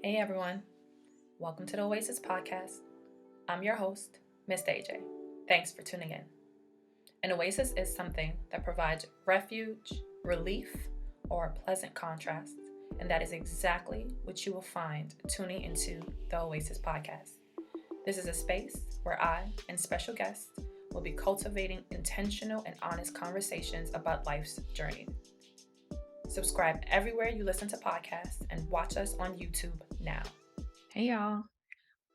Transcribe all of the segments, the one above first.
Hey everyone, welcome to the Oasis podcast. I'm your host, Miss AJ. Thanks for tuning in. An oasis is something that provides refuge, relief, or a pleasant contrast, and that is exactly what you will find tuning into the Oasis podcast. This is a space where I and special guests will be cultivating intentional and honest conversations about life's journey. Subscribe everywhere you listen to podcasts and watch us on YouTube now. Hey y'all,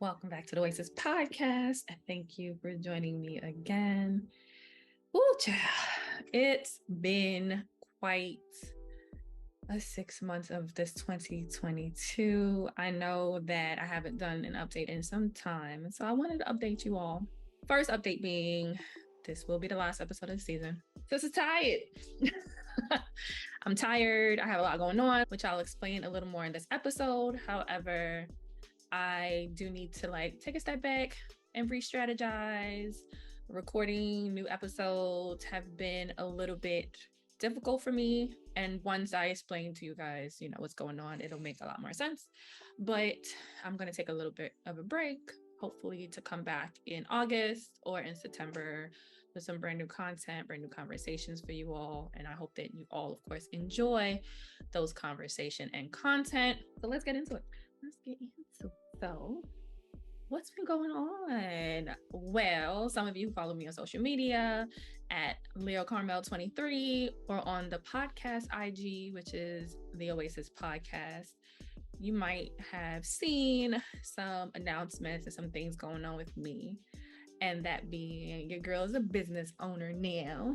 welcome back to the Oasis podcast, and thank you for joining me again. Ooh, child, it's been quite a 6 months of this 2022. I know that I haven't done an update in some time, so I wanted to update you all. First update being, this will be the last episode of the season. This is tired. I'm tired. I have a lot going on, which I'll explain a little more in this episode. However, I do need to take a step back and re-strategize. Recording new episodes have been a little bit difficult for me. And once I explain to you guys, what's going on, it'll make a lot more sense. But I'm going to take a little bit of a break, hopefully to come back in August or in September with some brand new content, brand new conversations for you all. And I hope that you all, of course, enjoy those conversation and content. So let's get into it. So what's been going on? Well, some of you follow me on social media at LeoCarmel23 or on the podcast IG, which is the Oasis podcast. You might have seen some announcements and some things going on with me. And that being, your girl is a business owner now.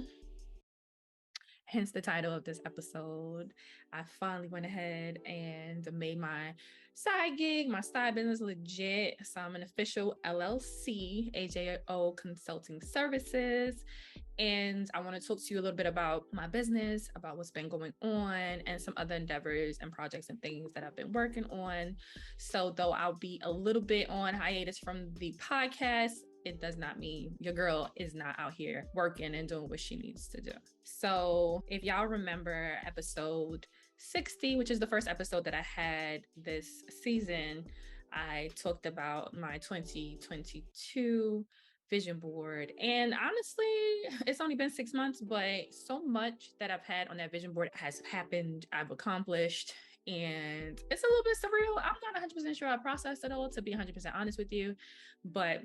Hence the title of this episode. I finally went ahead and made my side gig, my side business legit. So I'm an official LLC, AJO Consulting Services. And I want to talk to you a little bit about my business, about what's been going on, and some other endeavors and projects and things that I've been working on. So though I'll be a little bit on hiatus from the podcast, it does not mean your girl is not out here working and doing what she needs to do. So if y'all remember episode 60, which is the first episode that I had this season, I talked about my 2022 vision board. And honestly, it's only been 6 months, but so much that I've had on that vision board has happened, I've accomplished. And it's a little bit surreal. I'm not 100% sure I processed it all, to be 100% honest with you, but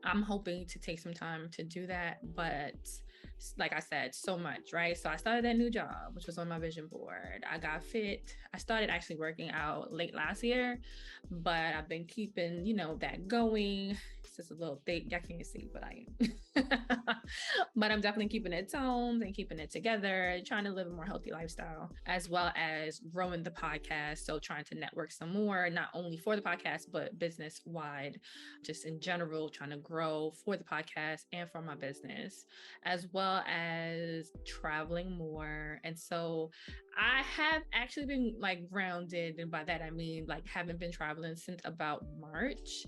I'm hoping to take some time to do that. But like I said, so much, right? So I started that new job, which was on my vision board. I got fit. I started actually working out late last year, but I've been keeping, that going. It's just a little thick. I can't see, but I am. But I'm definitely keeping it toned and keeping it together, trying to live a more healthy lifestyle, as well as growing the podcast. So trying to network some more, not only for the podcast, but business wide, just in general, trying to grow for the podcast and for my business, as well as traveling more. And so I have actually been grounded. And by that, I mean, haven't been traveling since about March.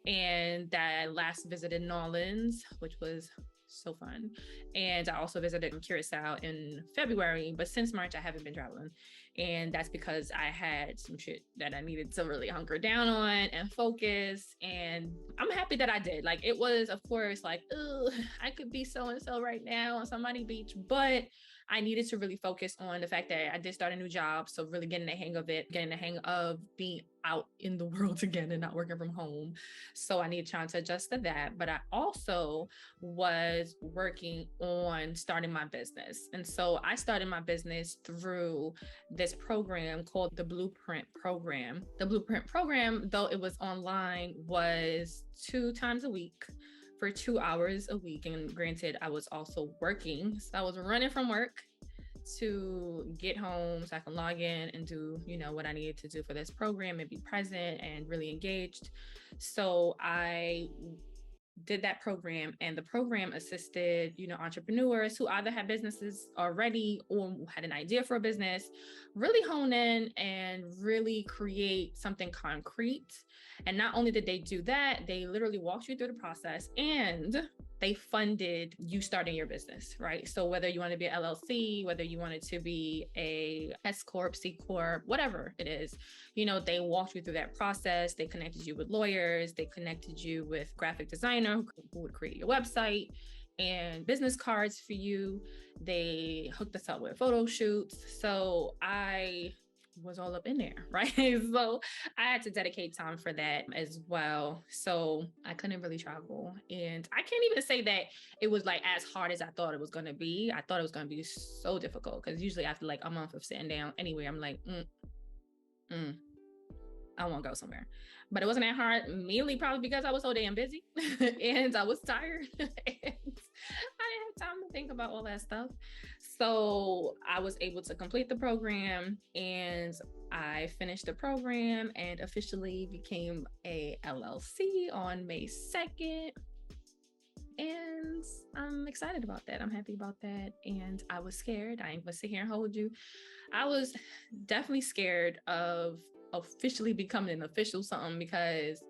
And I last visited New Orleans, which was so fun. And I also visited Curacao in February, but since March, I haven't been traveling. And that's because I had some shit that I needed to really hunker down on and focus. And I'm happy that I did. It was, of course, I could be so-and-so right now on somebody's beach, but I needed to really focus on the fact that I did start a new job. So really getting the hang of it, getting the hang of being out in the world again and not working from home. So I need time to adjust to that. But I also was working on starting my business. And so I started my business through this program called the Blueprint Program. The Blueprint Program, though it was online, was 2 times a week for 2 hours a week. And granted, I was also working. So I was running from work to get home so I can log in and do, what I needed to do for this program and be present and really engaged. So I did that program, and the program assisted, entrepreneurs who either had businesses already or had an idea for a business, really hone in and really create something concrete. And not only did they do that, they literally walked you through the process and they funded you starting your business, right? So whether you want to be an LLC, whether you wanted to be a S Corp, C Corp, whatever it is, they walked you through that process. They connected you with lawyers. They connected you with graphic designer who would create your website and business cards for you. They hooked us up with photo shoots. So I was all up in there, right? So I had to dedicate time for that as well. So I couldn't really travel. And I can't even say that it was like as hard as I thought it was going to be. I thought it was going to be so difficult because usually after like a month of sitting down anywhere, I'm like, I won't go somewhere. But it wasn't that hard, mainly probably because I was so damn busy and I was tired and I didn't have time to think about all that stuff. So I was able to complete the program and I finished the program and officially became a LLC on May 2nd. And I'm excited about that. I'm happy about that. And I was scared. I ain't gonna sit here and hold you. I was definitely scared of officially becoming an official something because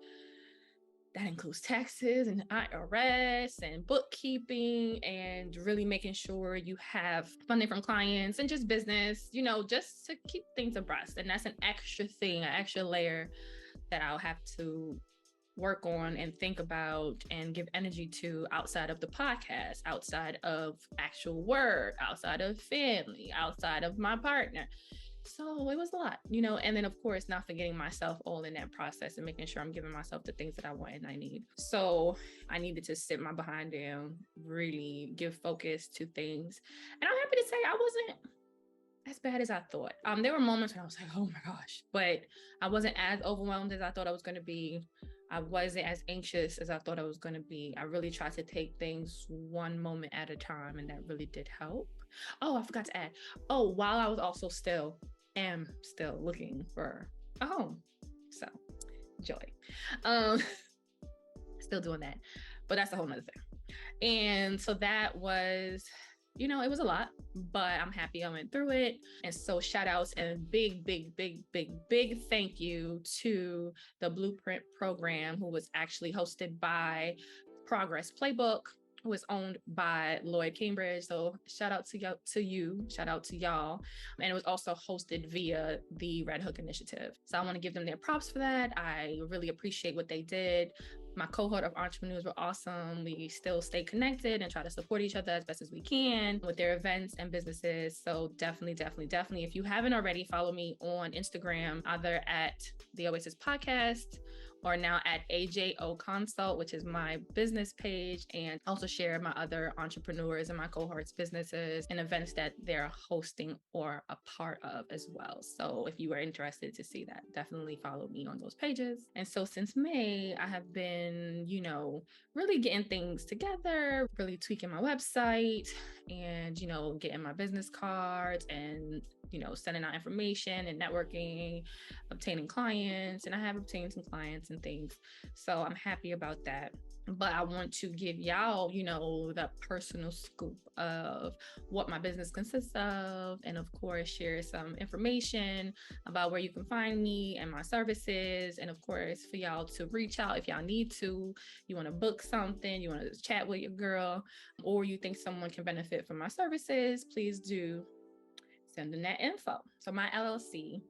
that includes taxes and IRS and bookkeeping and really making sure you have funding from clients and just business, just to keep things abreast. And that's an extra thing, an extra layer that I'll have to work on and think about and give energy to outside of the podcast, outside of actual work, outside of family, outside of my partner. So it was a lot, and then of course, not forgetting myself all in that process and making sure I'm giving myself the things that I want and I need. So I needed to sit my behind down, really give focus to things. And I'm happy to say I wasn't as bad as I thought. There were moments when I was like, oh my gosh, but I wasn't as overwhelmed as I thought I was going to be. I wasn't as anxious as I thought I was going to be. I really tried to take things one moment at a time, and that really did help. Oh, I forgot to add. Oh, while I was also still looking for a home. So joy. Still doing that, but that's a whole nother thing. And so that was, it was a lot, but I'm happy I went through it. And so shout outs and big thank you to the Blueprint program, who was actually hosted by Progress Playbook, who is owned by Lloyd Cambridge. So shout out to you, shout out to y'all. And it was also hosted via the Red Hook Initiative. So I want to give them their props for that. I really appreciate what they did. My cohort of entrepreneurs were awesome. We still stay connected and try to support each other as best as we can with their events and businesses. So definitely. If you haven't already, follow me on Instagram, either at the Oasis Podcast or now at AJO Consult, which is my business page, and also share my other entrepreneurs and my cohorts' businesses and events that they're hosting or a part of as well. So if you are interested to see that, definitely follow me on those pages. And so since May, I have been, really getting things together, really tweaking my website and, getting my business cards and, sending out information and networking, obtaining clients. And I have obtained some clients and things. So I'm happy about that. But I want to give y'all, the personal scoop of what my business consists of. And of course, share some information about where you can find me and my services. And of course, for y'all to reach out if y'all need to, you want to book something, you want to chat with your girl, or you think someone can benefit from my services, please do send them that info. So my LLC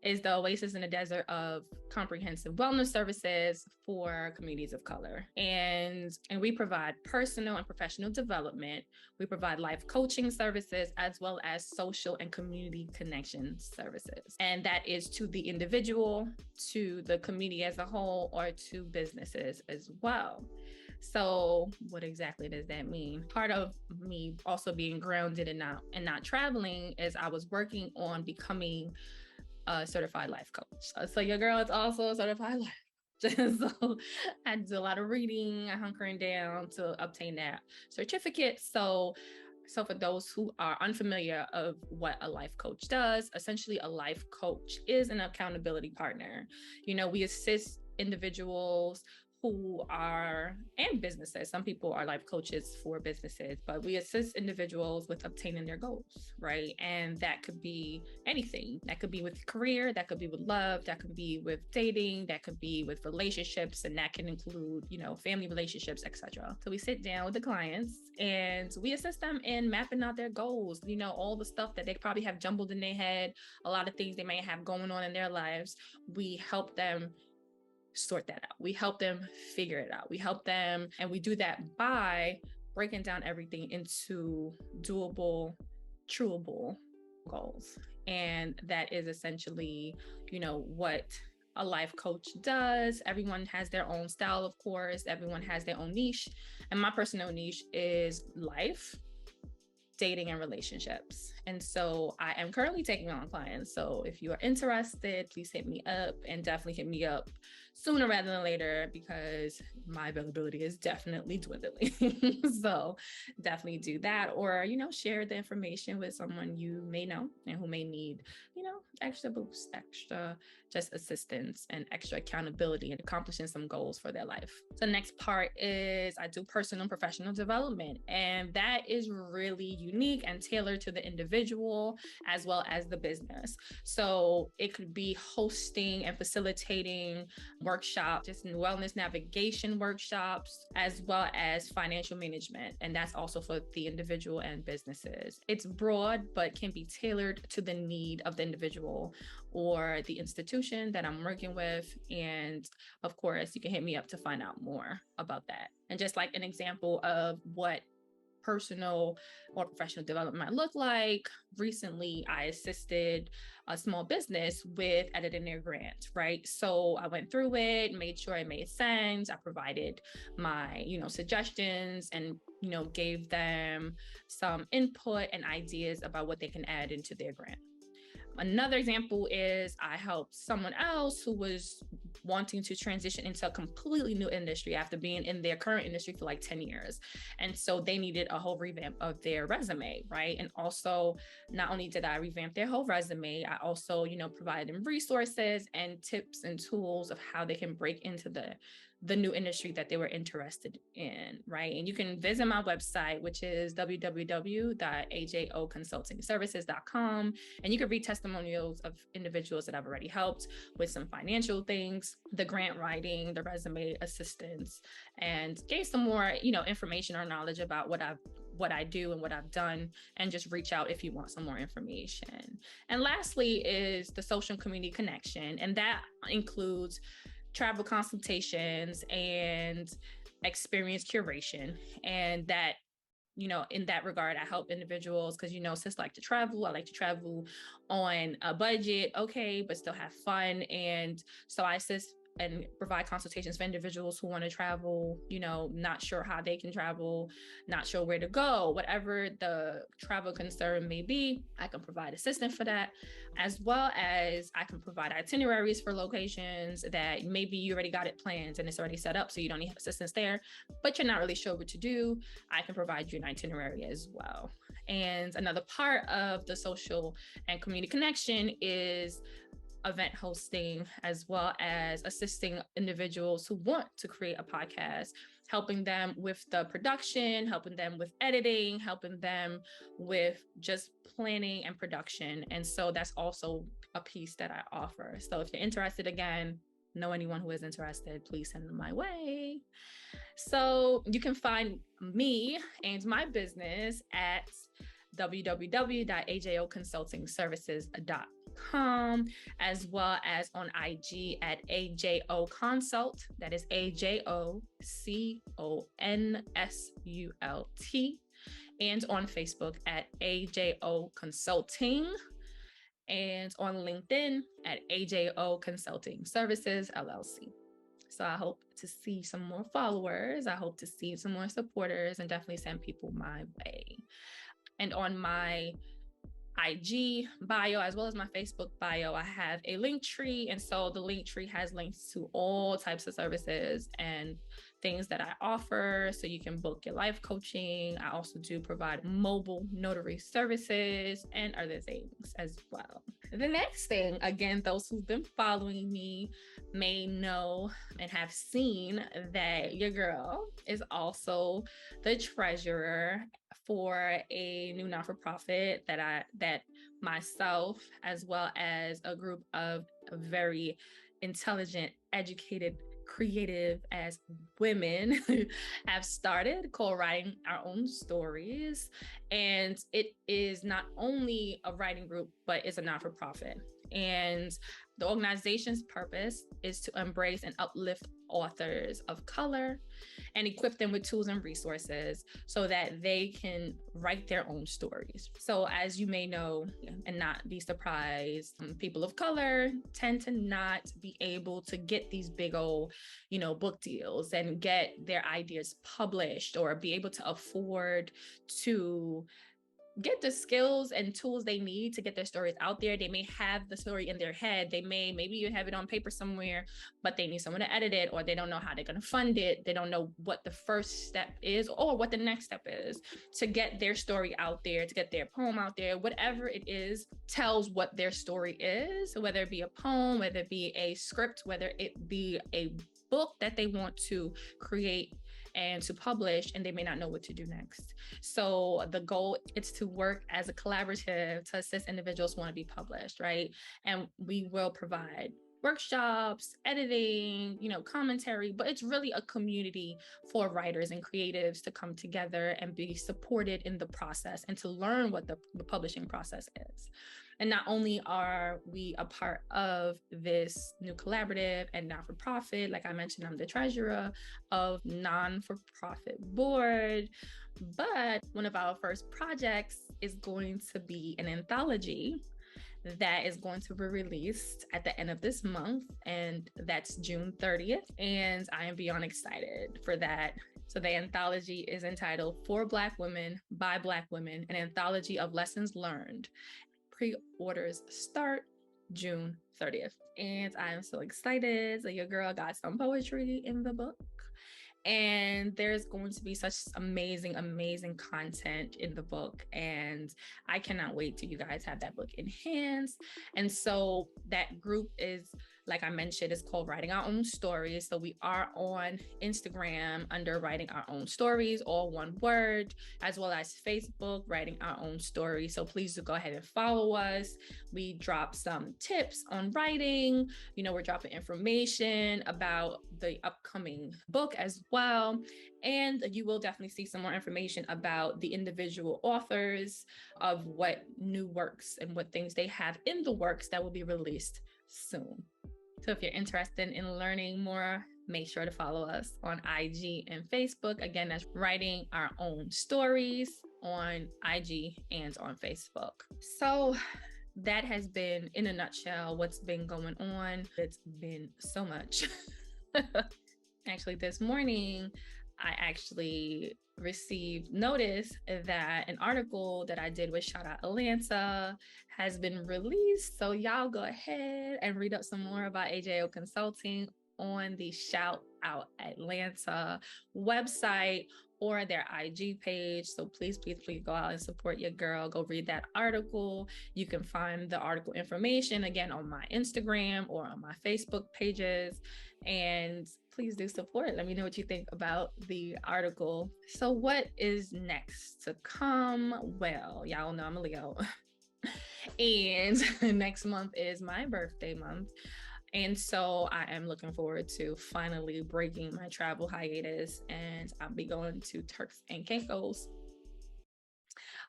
is the Oasis in the Desert of comprehensive wellness services for communities of color. And we provide personal and professional development. We provide life coaching services, as well as social and community connection services. And that is to the individual, to the community as a whole, or to businesses as well. So what exactly does that mean? Part of me also being grounded and not traveling is I was working on becoming a certified life coach. So your girl is also a certified life coach. So I do a lot of reading, hunkering down to obtain that certificate. So for those who are unfamiliar of what a life coach does, essentially a life coach is an accountability partner. We assist individuals who are, and businesses. Some people are life coaches for businesses, but we assist individuals with obtaining their goals, right? And that could be anything. That could be with career, that could be with love, that could be with dating, that could be with relationships, and that can include, family relationships, etc. So we sit down with the clients and we assist them in mapping out their goals, all the stuff that they probably have jumbled in their head, a lot of things they may have going on in their lives. We help them sort that out. We help them figure it out. We help them, and we do that by breaking down everything into doable, trueable goals. And that is essentially, what a life coach does. Everyone has their own style, of course. Everyone has their own niche. And my personal niche is life, dating, and relationships. And so I am currently taking on clients. So if you are interested, please hit me up, and definitely hit me up sooner rather than later, because my availability is definitely dwindling. So definitely do that, or, share the information with someone you may know and who may need, extra boost, extra just assistance, and extra accountability in accomplishing some goals for their life. So the next part is I do personal and professional development, and that is really unique and tailored to the individual as well as the business. So it could be hosting and facilitating workshops, just wellness navigation workshops, as well as financial management. And that's also for the individual and businesses. It's broad, but can be tailored to the need of the individual or the institution that I'm working with. And of course, you can hit me up to find out more about that. And just like an example of what personal or professional development might look like, recently I assisted a small business with editing their grant, right? So I went through it, made sure it made sense. I provided my, suggestions, and, gave them some input and ideas about what they can add into their grant. Another example is I helped someone else who was wanting to transition into a completely new industry after being in their current industry for like 10 years. And so they needed a whole revamp of their resume, right? And also, not only did I revamp their whole resume, I also, provided them resources and tips and tools of how they can break into the new industry that they were interested in, right? And you can visit my website, which is www.ajoconsultingservices.com. And you can read testimonials of individuals that I've already helped with some financial things, the grant writing, the resume assistance, and gain some more, information or knowledge about what I do and what I've done, and just reach out if you want some more information. And lastly is the social community connection. And that includes travel consultations and experience curation. And that, in that regard, I help individuals because, sis like to travel. I like to travel on a budget, okay, but still have fun. And so I assist and provide consultations for individuals who want to travel, not sure how they can travel, not sure where to go, whatever the travel concern may be, I can provide assistance for that, as well as I can provide itineraries for locations that maybe you already got it planned and it's already set up, so you don't need assistance there, but you're not really sure what to do. I can provide you an itinerary as well. And another part of the social and community connection is event hosting, as well as assisting individuals who want to create a podcast, helping them with the production, helping them with editing, helping them with just planning and production. And so that's also a piece that I offer. So if you're interested, again, know anyone who is interested, please send them my way. So you can find me and my business at www.ajoconsultingservices.com, as well as on IG at AJO Consult. That is AJOCONSULT. And on Facebook at AJO Consulting. And on LinkedIn at AJO Consulting Services, LLC. So I hope to see some more followers. I hope to see some more supporters, and definitely send people my way. And on my IG bio, as well as my Facebook bio, I have a Linktree. And so the Linktree has links to all types of services and things that I offer. So you can book your life coaching. I also do provide mobile notary services and other things as well. The next thing, again, those who've been following me may know and have seen that your girl is also the treasurer for a new not-for-profit that myself, as well as a group of very intelligent, educated, creative as women have started, called Writing Our Own Stories. And it is not only a writing group, but it's a not-for-profit. And the organization's purpose is to embrace and uplift authors of color and equip them with tools and resources so that they can write their own stories. So as you may know and not be surprised, people of color tend to not be able to get these big old, book deals and get their ideas published or be able to afford to get the skills and tools they need to get their stories out there. They may have the story in their head. They maybe you have it on paper somewhere, but they need someone to edit it, or they don't know how they're going to fund it. They don't know what the first step is or what the next step is to get their story out there, to get their poem out there. Whatever it is tells what their story is, whether it be a poem, whether it be a script, whether it be a book that they want to create and to publish, and they may not know what to do next. So the goal is to work as a collaborative to assist individuals who want to be published, right? And we will provide workshops, editing, commentary, but it's really a community for writers and creatives to come together and be supported in the process and to learn what the publishing process is. And not only are we a part of this new collaborative and not-for-profit, like I mentioned, I'm the treasurer of non-for-profit board, but one of our first projects is going to be an anthology that is going to be released at the end of this month, and that's June 30th. And I am beyond excited for that. So the anthology is entitled For Black Women, by Black Women, an anthology of lessons learned. Pre-orders start June 30th. And I'm so excited. So your girl got some poetry in the book. And there's going to be such amazing, amazing content in the book. And I cannot wait till you guys have that book in hands. And so that group is, like I mentioned, is called Writing Our Own Stories. So we are on Instagram under Writing Our Own Stories, all one word, as well as Facebook, Writing Our Own Stories. So please do go ahead and follow us. We drop some tips on writing. We're dropping information about the upcoming book as well. And you will definitely see some more information about the individual authors of what new works and what things they have in the works that will be released soon. So if you're interested in learning more, make sure to follow us on IG and Facebook. Again, that's Writing Our Own Stories on IG and on Facebook. So that has been, in a nutshell, what's been going on. It's been so much. Actually, this morning, I actually received notice that an article that I did with ShoutOut Atlanta has been released. So y'all go ahead and read up some more about AJO Consulting on the ShoutOut Atlanta website or their IG page. So please, please, please go out and support your girl. Go read that article. You can find the article information again on my Instagram or on my Facebook pages. And please do support. Let me know what you think about the article. So what is next to come? Well, y'all know I'm a Leo. And next month is my birthday month. And so I am looking forward to finally breaking my travel hiatus, and I'll be going to Turks and Caicos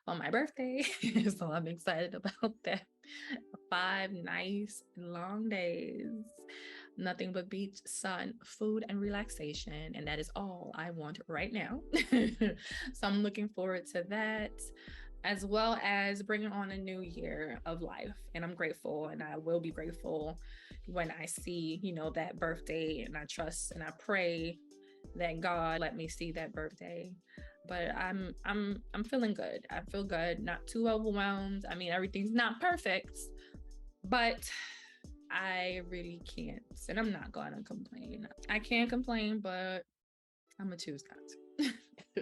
on my birthday. So I'm excited about that. 5 nice long days, nothing but beach, sun, food, and relaxation. And that is all I want right now. So I'm looking forward to that, as well as bringing on a new year of life. And I'm grateful, and I will be grateful when I see, that birthday, and I trust and I pray that God let me see that birthday. But I'm feeling good. I feel good, not too overwhelmed. I mean, everything's not perfect, but I really can't, and I'm not going to complain. I can't complain, but I'm gonna choose not to.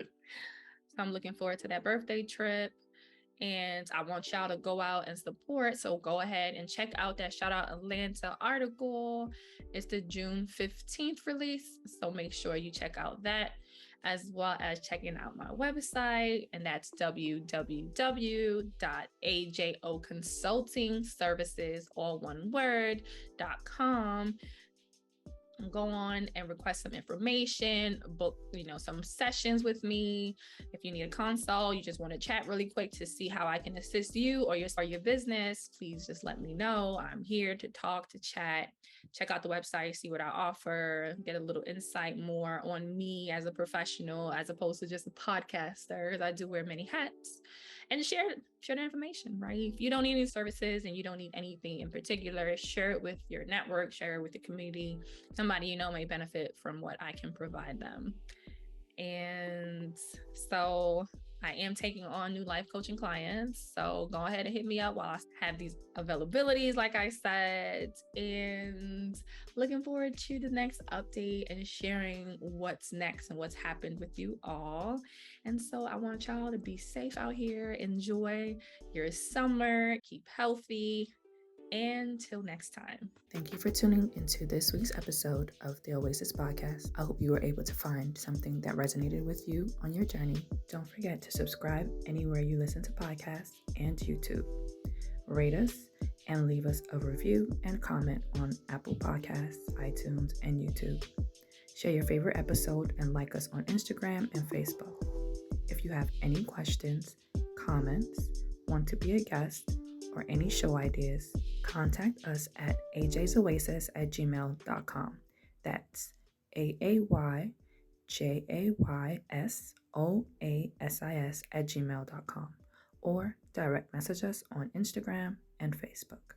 So I'm looking forward to that birthday trip. and I want y'all to go out and support. So go ahead and check out that ShoutOut Atlanta article. It's the June 15th release. So make sure you check out that, as well as checking out my website, and that's www.ajoconsulting all one word.com. Go on and request some information, book, some sessions with me. If you need a consult, you just want to chat really quick to see how I can assist you or your business, please just let me know. I'm here to talk, to chat. Check out the website, see what I offer, get a little insight more on me as a professional, as opposed to just a podcaster. I do wear many hats. And share the information, right? If you don't need any services and you don't need anything in particular, share it with your network, share it with the community. Somebody you know may benefit from what I can provide them. And so I am taking on new life coaching clients. So go ahead and hit me up while I have these availabilities, like I said, and looking forward to the next update and sharing what's next and what's happened with you all. And so I want y'all to be safe out here. Enjoy your summer. Keep healthy. Until next time. Thank you for tuning into this week's episode of the Oasis podcast. I hope you were able to find something that resonated with you on your journey. Don't forget to subscribe anywhere you listen to podcasts and YouTube. Rate us and leave us a review and comment on Apple Podcasts, iTunes, and YouTube. Share your favorite episode and like us on Instagram and Facebook. If you have any questions, comments, want to be a guest, or any show ideas, contact us at ajaysoasis@gmail.com. That's AAYJAYSOASIS@gmail.com, or direct message us on Instagram and Facebook.